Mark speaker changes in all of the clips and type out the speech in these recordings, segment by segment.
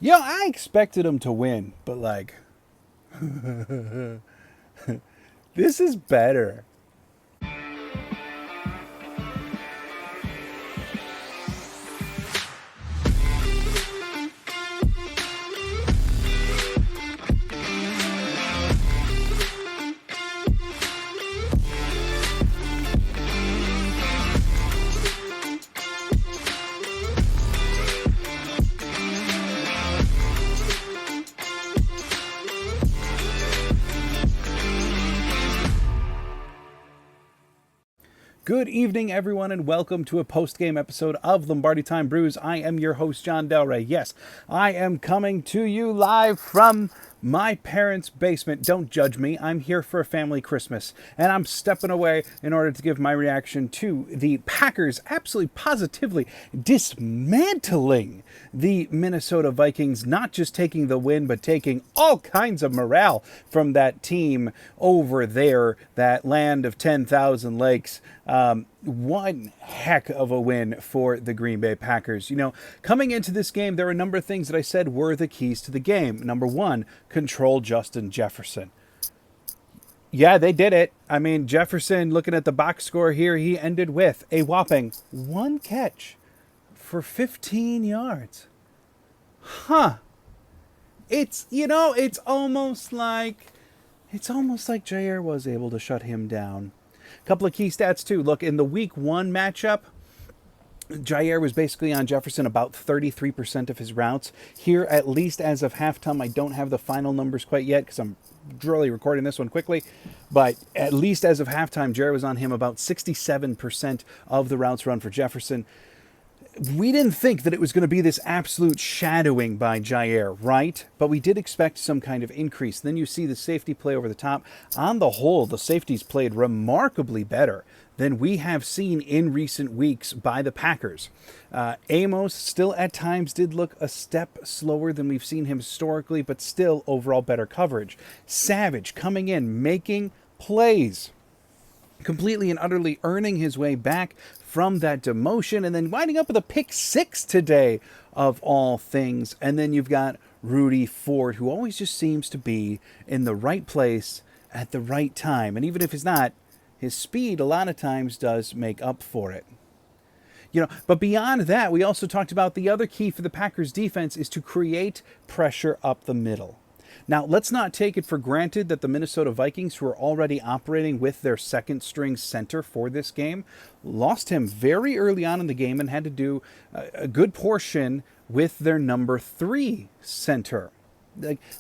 Speaker 1: Yo, I expected him to win, but like, this is better. Good evening, everyone, and welcome to a post-game episode of Lombardi Time Brews. I am your host, John Del Rey. Yes, I am coming to you live from my parents' basement. Don't judge me. I'm here for a family Christmas, and I'm stepping away in order to give my reaction to the Packers absolutely positively dismantling the Minnesota Vikings, not just taking the win, but taking all kinds of morale from that team over there, that land of 10,000 lakes. One heck of a win for the Green Bay Packers. You know, coming into this game, there were a number of things that I said were the keys to the game. Number one, control Justin Jefferson. Yeah, they did it. I mean, Jefferson, looking at the box score here, he ended with a whopping one catch for 15 yards. Huh. It's almost like Jair was able to shut him down. A couple of key stats, too. Look, in the Week 1 matchup, Jair was basically on Jefferson about 33% of his routes. Here, at least as of halftime, I don't have the final numbers quite yet because I'm really recording this one quickly. But at least as of halftime, Jair was on him about 67% of the routes run for Jefferson. We didn't think that it was going to be this absolute shadowing by Jair, right? But we did expect some kind of increase. Then you see the safety play over the top. On the whole, the safeties played remarkably better than we have seen in recent weeks by the Packers. Amos still at times did look a step slower than we've seen him historically, but still overall better coverage. Savage coming in, making plays, completely and utterly earning his way back from that demotion, and then winding up with a pick six today, of all things. And then you've got Rudy Ford, who always just seems to be in the right place at the right time. And even if he's not, his speed a lot of times does make up for it. But beyond that, we also talked about the other key for the Packers defense is to create pressure up the middle. Now, let's not take it for granted that the Minnesota Vikings, who are already operating with their second-string center for this game, lost him very early on in the game and had to do a good portion with their number 3 center.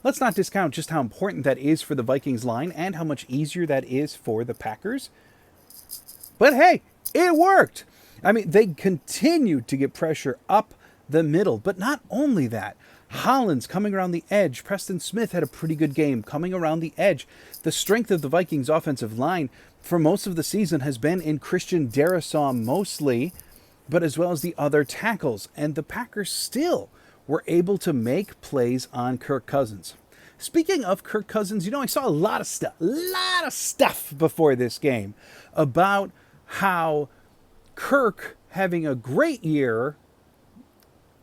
Speaker 1: Let's not discount just how important that is for the Vikings line and how much easier that is for the Packers. But hey, it worked. I mean, they continued to get pressure up the middle, but not only that. Hollins coming around the edge. Preston Smith had a pretty good game coming around the edge. The strength of the Vikings offensive line for most of the season has been in Christian Darrisaw mostly, but as well as the other tackles. And the Packers still were able to make plays on Kirk Cousins. Speaking of Kirk Cousins, I saw a lot of stuff before this game about how Kirk having a great year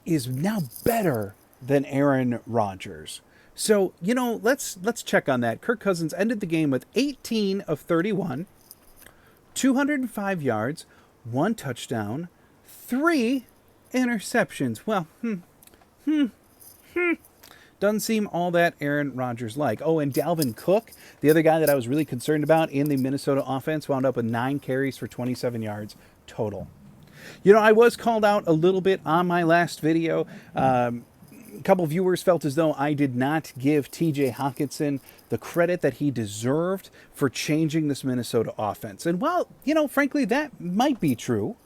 Speaker 1: is now better than Aaron Rodgers. So, let's check on that. Kirk Cousins ended the game with 18 of 31, 205 yards, 1 touchdown, 3 interceptions. Well, doesn't seem all that Aaron Rodgers-like. Oh, and Dalvin Cook, the other guy that I was really concerned about in the Minnesota offense, wound up with 9 carries for 27 yards total. I was called out a little bit on my last video. A couple viewers felt as though I did not give TJ Hockenson the credit that he deserved for changing this Minnesota offense. And while, frankly, that might be true,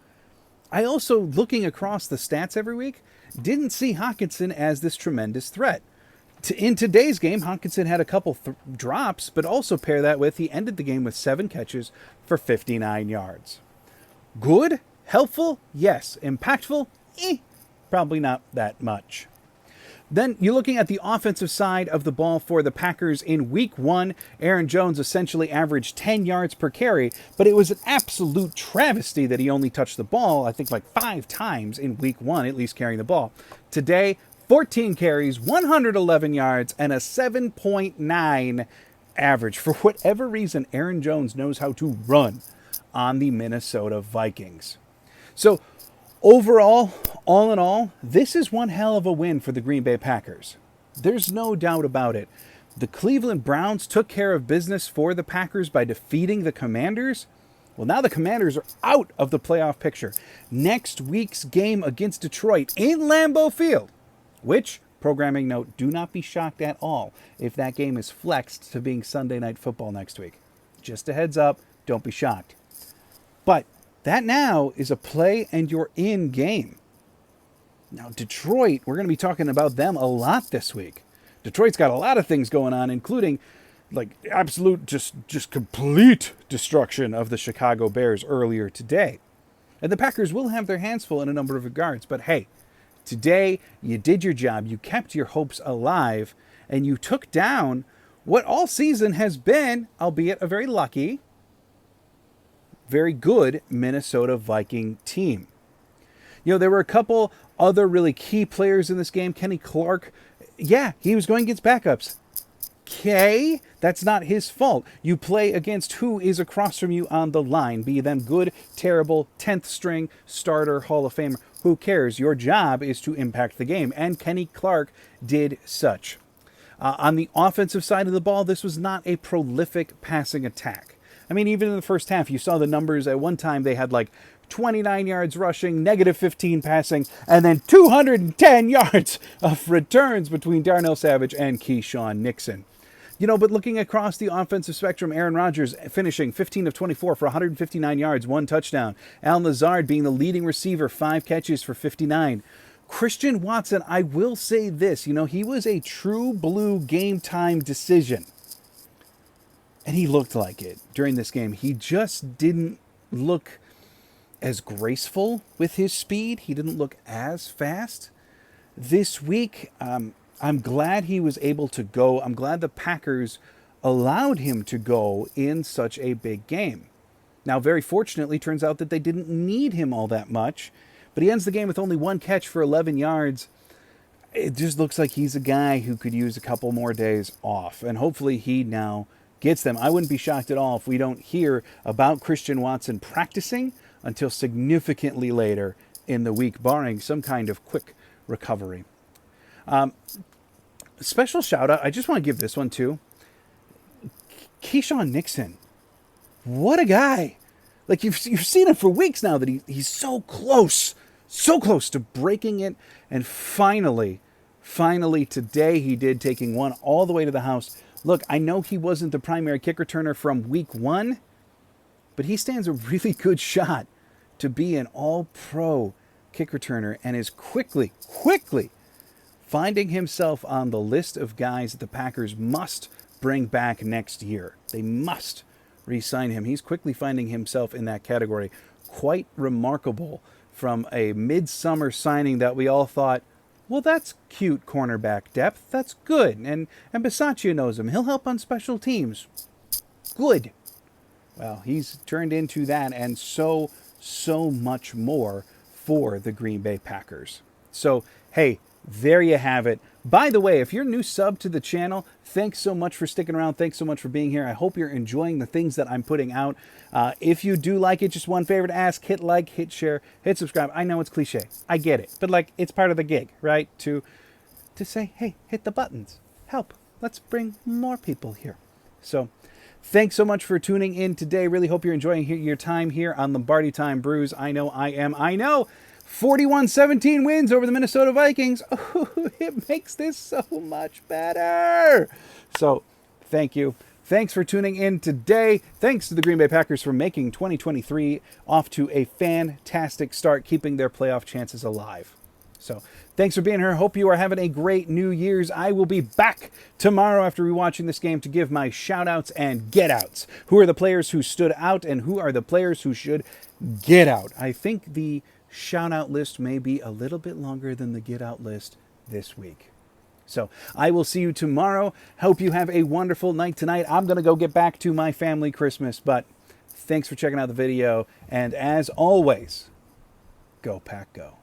Speaker 1: I also, looking across the stats every week, didn't see Hockenson as this tremendous threat. In today's game, Hockenson had a couple drops, but also pair that with he ended the game with 7 catches for 59 yards. Good? Helpful? Yes. Impactful? Probably not that much. Then you're looking at the offensive side of the ball for the Packers. In Week 1, Aaron Jones essentially averaged 10 yards per carry, but it was an absolute travesty that he only touched the ball, I think, like 5 times in Week 1, at least carrying the ball. Today, 14 carries, 111 yards, and a 7.9 average. For whatever reason, Aaron Jones knows how to run on the Minnesota Vikings. So overall, all in all, this is one hell of a win for the Green Bay Packers. There's no doubt about it. The Cleveland Browns took care of business for the Packers by defeating the Commanders. Well, now the Commanders are out of the playoff picture. Next week's game against Detroit in Lambeau Field, which, programming note, do not be shocked at all if that game is flexed to being Sunday Night Football next week. Just a heads up, don't be shocked. But that now is a play and you're in game. Now, Detroit, we're going to be talking about them a lot this week. Detroit's got a lot of things going on, including like absolute, just complete destruction of the Chicago Bears earlier today. And the Packers will have their hands full in a number of regards. But hey, today you did your job. You kept your hopes alive, and you took down what all season has been, albeit a very lucky, very good Minnesota Viking team. You know, there were a couple other really key players in this game. Kenny Clark, yeah, he was going against backups. Okay, that's not his fault. You play against who is across from you on the line. Be them good, terrible, 10th string, starter, Hall of Famer. Who cares? Your job is to impact the game. And Kenny Clark did such. On the offensive side of the ball, this was not a prolific passing attack. I mean, even in the first half, you saw the numbers. At one time, they had like 29 yards rushing, negative 15 passing, and then 210 yards of returns between Darnell Savage and Keyshawn Nixon. You know, but looking across the offensive spectrum, Aaron Rodgers finishing 15 of 24 for 159 yards, 1 touchdown. Allen Lazard being the leading receiver, 5 catches for 59. Christian Watson, I will say this, you know, he was a true blue game time decision. And he looked like it during this game. He just didn't look as graceful with his speed. He didn't look as fast. This week, I'm glad he was able to go. I'm glad the Packers allowed him to go in such a big game. Now, very fortunately, turns out that they didn't need him all that much, but he ends the game with only 1 catch for 11 yards. It just looks like he's a guy who could use a couple more days off, and hopefully he now gets them. I wouldn't be shocked at all if we don't hear about Christian Watson practicing until significantly later in the week, barring some kind of quick recovery. Special shout out, I just want to give this one too. Keyshawn Nixon. What a guy. Like you've seen him for weeks now that he's so close to breaking it. And finally today he did, taking one all the way to the house. Look, I know he wasn't the primary kick returner from week 1, but he stands a really good shot to be an all-pro kick returner and is quickly finding himself on the list of guys that the Packers must bring back next year. They must re-sign him. He's quickly finding himself in that category. Quite remarkable from a midsummer signing that we all thought, well, that's cute cornerback depth. That's good. And Bisaccia knows him. He'll help on special teams. Good. Well, he's turned into that and so much more for the Green Bay Packers. So, hey, there you have it. By the way, if you're a new sub to the channel, thanks so much for sticking around. Thanks so much for being here. I hope you're enjoying the things that I'm putting out. If you do like it, just one favor to ask: hit like, hit share, hit subscribe. I know it's cliche. I get it. But like, it's part of the gig, right? To say, hey, hit the buttons. Help. Let's bring more people here. So thanks so much for tuning in today. Really hope you're enjoying your time here on Lombardi Time Brews. I know I am. I know 41-17 wins over the Minnesota Vikings. Oh, it makes this so much better. So thank you. Thanks for tuning in today. Thanks to the Green Bay Packers for making 2023 off to a fantastic start, keeping their playoff chances alive. So thanks for being here. Hope you are having a great New Year's. I will be back tomorrow after rewatching this game to give my shout-outs and get-outs. Who are the players who stood out and who are the players who should get out? I think the shout-out list may be a little bit longer than the get-out list this week. So I will see you tomorrow. Hope you have a wonderful night tonight. I'm going to go get back to my family Christmas, but thanks for checking out the video. And as always, go Pack Go.